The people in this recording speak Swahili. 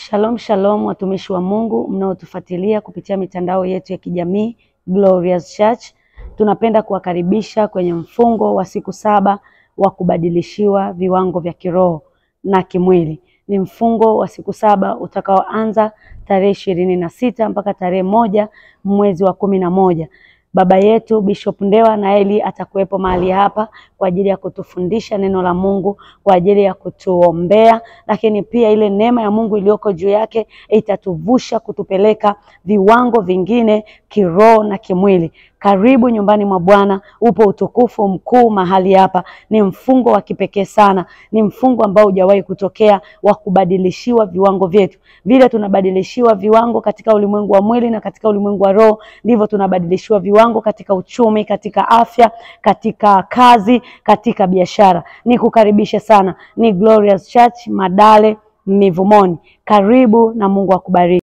Shalom shalom watumishi wa Mungu mnaotufuatilia kupitia mitandao yetu ya kijamii Glorious Church. Tunapenda kuwakaribisha kwenye mfungo wa siku 7 wa kubadilishiwa viwango vya kiroho na kimwili. Ni mfungo wa siku 7 utakaoanza tarehe 26 mpaka tarehe 1 mwezi wa 11. Baba yetu Bishop Ndewa Naeli atakuwepo mahali hapa kwa ajili ya kutufundisha neno la Mungu, kwa ajili ya kutuombea, lakini pia ile neema ya Mungu iliyoko juu yake itatuvusha kutupeleka viwango vingine kiroho na kimwili. Karibu nyumbani mwa Bwana, upo utukufu mkuu mahali hapa. Ni mfungo wa kipekee sana, ni mfungo ambao hujawahi kutokea wa kubadilishiwa viwango vyetu. Vile tunabadilishiwa viwango katika ulimwengu wa mwili na katika ulimwengu wa roho, ndivyo tunabadilishiwa viwango katika uchumi, katika afya, katika kazi, katika biashara. Nikukaribisha sana. Ni Glorious Church Madale Mivumoni. Karibu na Mungu akubariki.